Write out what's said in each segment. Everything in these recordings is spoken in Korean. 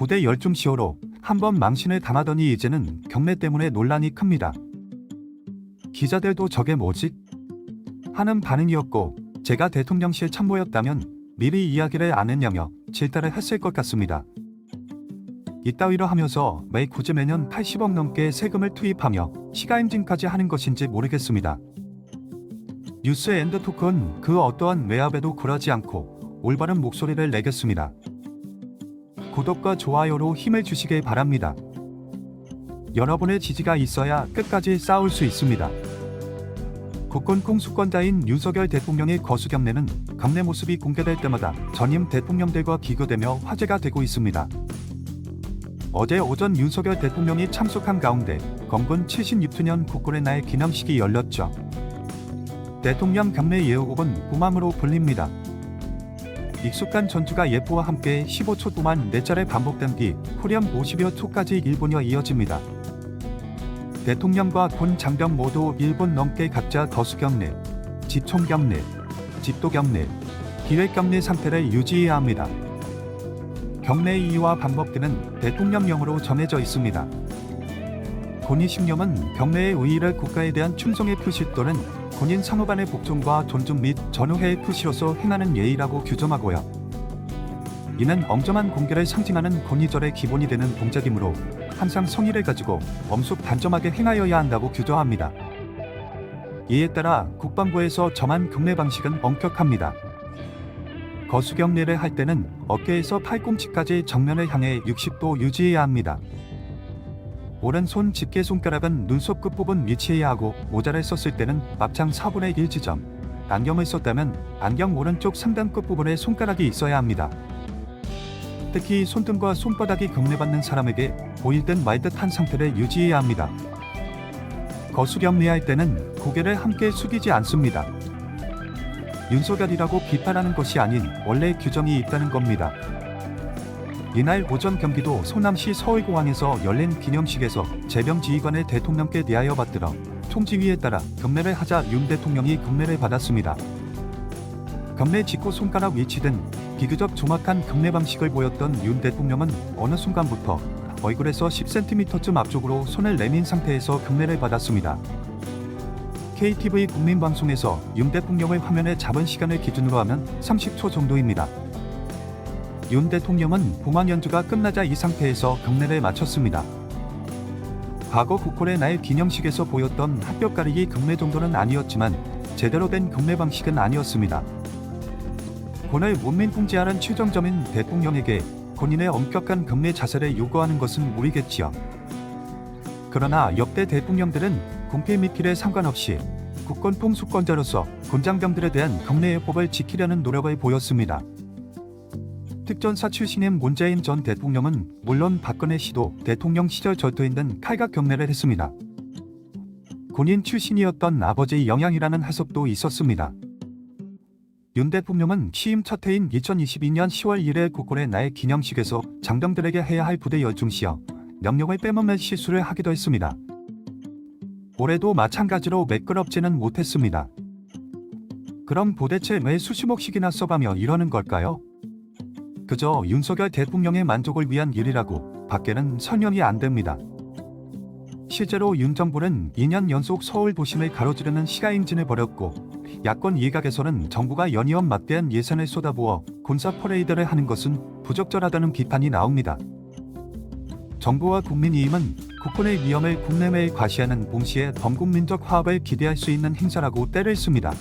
부대 열중시효로 한번 망신을 당하더니 이제는 경례 때문에 논란이 큽니다. 기자들도 저게 뭐지? 하는 반응이었고, 제가 대통령실 참모였다면 미리 이야기를 안 했냐며 질타를 했을 것 같습니다. 이따위로 하면서 왜 굳이 매년 80억 넘게 세금을 투입하며 시가임진까지 하는 것인지 모르겠습니다. 뉴스 앤드 토크는 그 어떠한 외압에도 굴하지 않고 올바른 목소리를 내겠습니다. 구독과 좋아요로 힘을 주시길 바랍니다. 여러분의 지지가 있어야 끝까지 싸울 수 있습니다. 국군 공수권자인 윤석열 대통령의 거수경례는 경례 모습이 공개될 때마다 전임 대통령들과 비교되며 화제가 되고 있습니다. 어제 오전 윤석열 대통령이 참석한 가운데 건군 76주년 국군의 날 기념식이 열렸죠. 대통령 경례 예우곡은 봄함으로 불립니다. 익숙한 전주가 예포와 함께 15초 동안 4차례 반복된 뒤 후렴 50여 초까지 1분여 이어집니다. 대통령과 군 장병 모두 1분 넘게 각자 거수경례, 지총경례, 집도경례, 기획경례 상태를 유지해야 합니다. 경례 이유와 방법 등은 대통령령으로 정해져 있습니다. 군의 신념은 경례의 의의를 국가에 대한 충성의 표시 또는 군인 상호간의 복종과 존중 및 전우회의 표시로서 행하는 예의라고 규정하고요. 이는 엄정한 공개를 상징하는 권위절의 기본이 되는 동작이므로 항상 성의를 가지고 엄숙 단정하게 행하여야 한다고 규정합니다. 이에 따라 국방부에서 정한 경례 방식은 엄격합니다. 거수경례를 할 때는 어깨에서 팔꿈치까지 정면을 향해 60도 유지해야 합니다. 오른손 집게손가락은 눈썹 끝부분 위치해야 하고 모자를 썼을 때는 막창 4분의 1 지점, 안경을 썼다면 안경 오른쪽 상단 끝부분에 손가락이 있어야 합니다. 특히 손등과 손바닥이 경례받는 사람에게 보일 듯 말 듯한 상태를 유지해야 합니다. 거수경례할 때는 고개를 함께 숙이지 않습니다. 윤석열이라고 비판하는 것이 아닌 원래 규정이 있다는 겁니다. 이날 오전 경기도 소남시 서울공항에서 열린 기념식에서 재병지휘관을 대통령께 대하여 받들어 총지휘에 따라 경례를 하자 윤 대통령이 경례를 받았습니다. 경례 직후 손가락 위치 등 비교적 정확한 경례 방식을 보였던 윤 대통령은 어느 순간부터 얼굴에서 10cm쯤 앞쪽으로 손을 내민 상태에서 경례를 받았습니다. KTV 국민방송에서 윤 대통령을 화면에 잡은 시간을 기준으로 하면 30초 정도입니다. 윤 대통령은 봉황 연주가 끝나자 이 상태에서 경례를 마쳤습니다. 과거 국군의 날 기념식에서 보였던 합격 가리기 경례 정도는 아니었지만 제대로 된 경례 방식은 아니었습니다. 군을 문민통제하는 최정점인 대통령에게 본인의 엄격한 경례 자세를 요구하는 것은 무리겠지요. 그러나 역대 대통령들은 군필 미필에 상관없이 국군 통수권자로서 군장병들에 대한 경례예법을 지키려는 노력을 보였습니다. 특전사 출신인 문재인 전 대통령은 물론 박근혜 씨도 대통령 시절 절도인 칼각 경례를 했습니다. 군인 출신이었던 아버지의 영향이라는 해석도 있었습니다. 윤 대통령은 취임 첫 해인 2022년 10월 1일 국군의 날 기념식에서 장병들에게 해야 할 부대 열중시어 명령을 빼먹는 실수를 하기도 했습니다. 올해도 마찬가지로 매끄럽지는 못했습니다. 그럼 도대체 왜 수십억씩이나 써가며 이러는 걸까요? 그저 윤석열 대통령의 만족을 위한 일이라고 밖에는 설명이 안 됩니다. 실제로 윤 정부는 2년 연속 서울 도심을 가로지르는 시가임진을 벌였고 야권 일각에서는 정부가 연이은 막대한 예산을 쏟아부어 군사 퍼레이드를 하는 것은 부적절하다는 비판이 나옵니다. 정부와 국민의힘은 국군의 위험을 국내외에 과시하는 동시에 범국민적 화합을 기대할 수 있는 행사라고 때를 씁니다.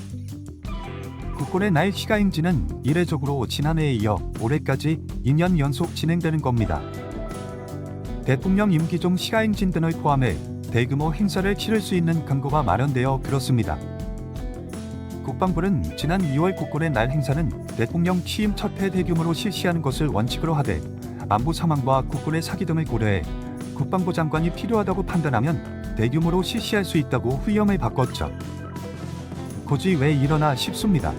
국군의 날 시가임진은 이례적으로 지난해에 이어 올해까지 2년 연속 진행되는 겁니다. 대통령 임기 중 시가임진 등을 포함해 대규모 행사를 치를 수 있는 근거가 마련되어 그렇습니다. 국방부는 지난 2월 국군의 날 행사는 대통령 취임 첫 해 대규모로 실시하는 것을 원칙으로 하되 안보 상황과 국군의 사기 등을 고려해 국방부 장관이 필요하다고 판단하면 대규모로 실시할 수 있다고 후임을 바꿨죠. 굳이 왜 이러나 싶습니다.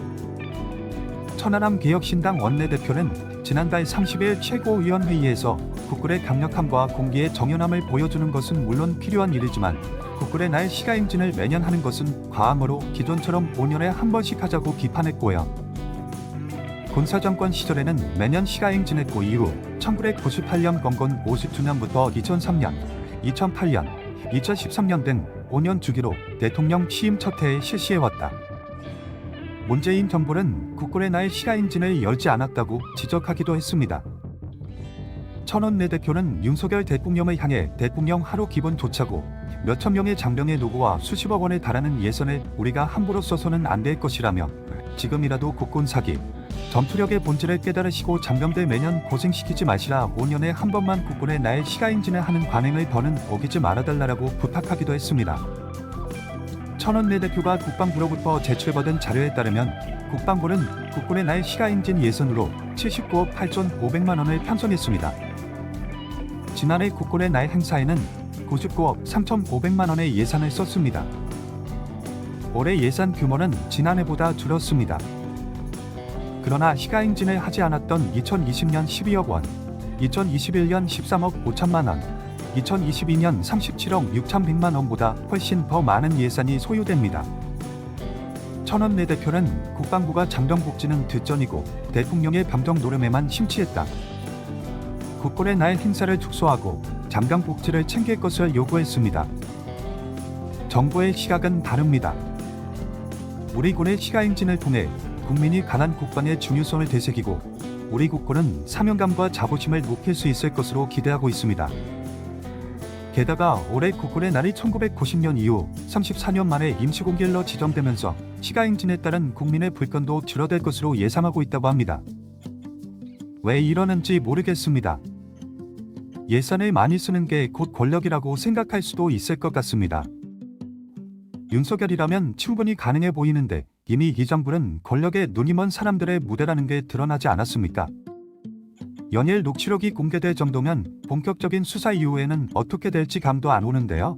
천하람 개혁신당 원내대표는 지난달 30일 최고위원회의에서 국군의 강력함과 공기의 정연함을 보여주는 것은 물론 필요한 일이지만 국군의 날 시가임진을 매년 하는 것은 과함으로 기존처럼 5년에 한 번씩 하자고 비판했고요. 군사정권 시절에는 매년 시가행진했고 이후 1998년 건건 50주년부터 2003년, 2008년, 2013년 등 5년 주기로 대통령 취임 첫 해에 실시해왔다. 문재인 정부는 국군의 날 시가행진을 열지 않았다고 지적하기도 했습니다. 천원내 대표는 윤석열 대통령을 향해 대통령 하루 기본조차고 몇천 명의 장병의 노고와 수십억 원에 달하는 예산을 우리가 함부로 써서는 안 될 것이라며 지금이라도 국군 사기, 전투력의 본질을 깨달으시고 장병들 매년 고생시키지 마시라 5년에 한 번만 국군의 날 시가행진을 하는 관행을 더는 어기지 말아달라고 부탁하기도 했습니다. 천원내 대표가 국방부로부터 제출받은 자료에 따르면 국방부는 국군의 날 시가행진 예산으로 79억 8,500만 원을 편성했습니다. 지난해 국군의 날 행사에는 99억 3,500만 원의 예산을 썼습니다. 올해 예산 규모는 지난해보다 줄었습니다. 그러나 시가행진을 하지 않았던 2020년 12억 원, 2021년 13억 5천만 원, 2022년 37억 6,100만 원보다 훨씬 더 많은 예산이 소요됩니다. 천원내 대표는 국방부가 장병복지는 뒷전이고 대통령의 병정 노름에만 심취했다. 국군의 날 행사를 축소하고 장병복지를 챙길 것을 요구했습니다. 정부의 시각은 다릅니다. 우리 군의 시가행진을 통해 국민이 강한 국방의 중요성을 되새기고 우리 국군은 사명감과 자부심을 높일 수 있을 것으로 기대하고 있습니다. 게다가 올해 국군의 날이 1990년 이후 34년 만에 임시공휴일로 지정되면서 시가행진에 따른 국민의 불건도 줄어들 것으로 예상하고 있다고 합니다. 왜 이러는지 모르겠습니다. 예산을 많이 쓰는 게 곧 권력이라고 생각할 수도 있을 것 같습니다. 윤석열이라면 충분히 가능해 보이는데 이미 이 정부는 권력에 눈이 먼 사람들의 무대라는 게 드러나지 않았습니까? 연일 녹취록이 공개될 정도면 본격적인 수사 이후에는 어떻게 될지 감도 안 오는데요.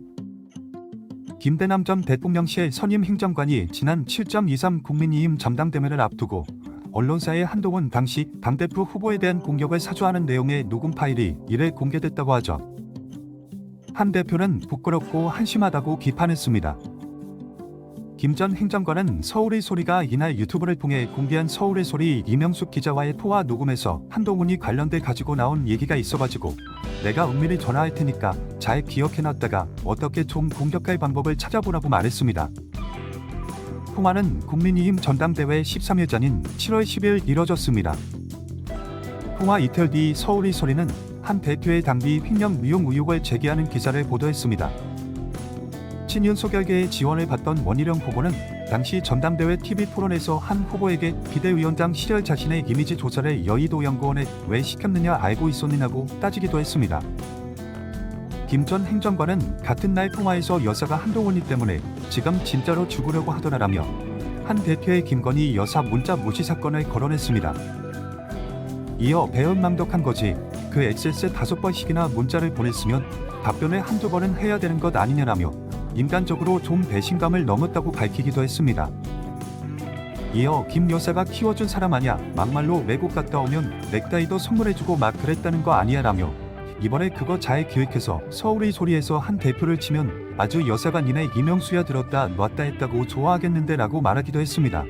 김대남 전 대통령실 선임 행정관이 지난 7.23 국민이임 전당대회를 앞두고 언론사의 한동훈 당시 당대표 후보에 대한 공격을 사주하는 내용의 녹음 파일이 이래 공개됐다고 하죠. 한 대표는 부끄럽고 한심하다고 비판했습니다. 김 전 행정관은 서울의 소리가 이날 유튜브를 통해 공개한 서울의 소리 이명숙 기자와의 통화 녹음에서 한동훈이 관련돼 가지고 나온 얘기가 있어가지고 내가 은밀히 전화할 테니까 잘 기억해놨다가 어떻게 좀 공격할 방법을 찾아보라고 말했습니다. 통화는 국민의힘 전당대회 13일 전인 7월 10일 이뤄졌습니다. 통화 이틀 뒤 서울의 소리는 한 대표의 당비 횡령 위용 의혹을 제기하는 기사를 보도했습니다. 친윤소결계의 지원을 받던 원희룡 후보는 당시 전당대회 TV 토론에서 한 후보에게 비대위원장 시절 자신의 이미지 조사를 여의도연구원에 왜 시켰느냐 알고 있었느냐고 따지기도 했습니다. 김 전 행정관은 같은 날 통화에서 여사가 한동훈이 때문에 지금 진짜로 죽으려고 하더라라며 한 대표의 김건희 여사 문자 무시 사건을 거론했습니다. 이어 배은망덕한 거지 그 XS 5번씩이나 문자를 보냈으면 답변을 한두 번은 해야 되는 것 아니냐라며 인간적으로 좀 배신감을 넘었다고 밝히기도 했습니다. 이어 김 여사가 키워준 사람 아냐 막말로 외국 갔다 오면 넥타이도 선물해주고 막 그랬다는 거 아니야 라며 이번에 그거 잘 기획해서 서울의 소리에서 한 대표를 치면 아주 여사가 니네 이명수야 들었다 놨다 했다고 좋아하겠는데 라고 말하기도 했습니다.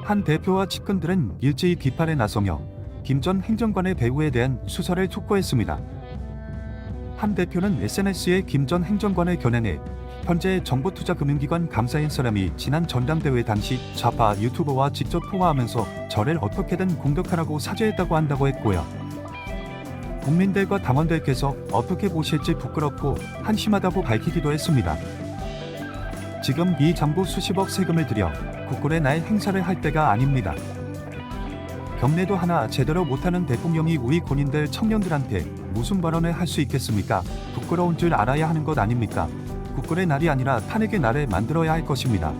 한 대표와 측근들은 일제히 비판에 나서며 김 전 행정관의 배후에 대한 수사를 촉구했습니다. 한 대표는 SNS에 김 전 행정관을 겨냥해 현재 정보투자금융기관 감사인 사람이 지난 전당대회 당시 좌파 유튜버와 직접 통화하면서 저를 어떻게든 공격하라고 사죄했다고 한다고 했고요. 국민들과 당원들께서 어떻게 보실지 부끄럽고 한심하다고 밝히기도 했습니다. 지금 이 정부 수십억 세금을 들여 국군의 날 행사를 할 때가 아닙니다. 경례도 하나 제대로 못하는 대통령이 우리 군인들 청년들한테 무슨 발언을 할 수 있겠습니까? 부끄러운 줄 알아야 하는 것 아닙니까? 국군의 날이 아니라 탄핵의 날을 만들어야 할 것입니다.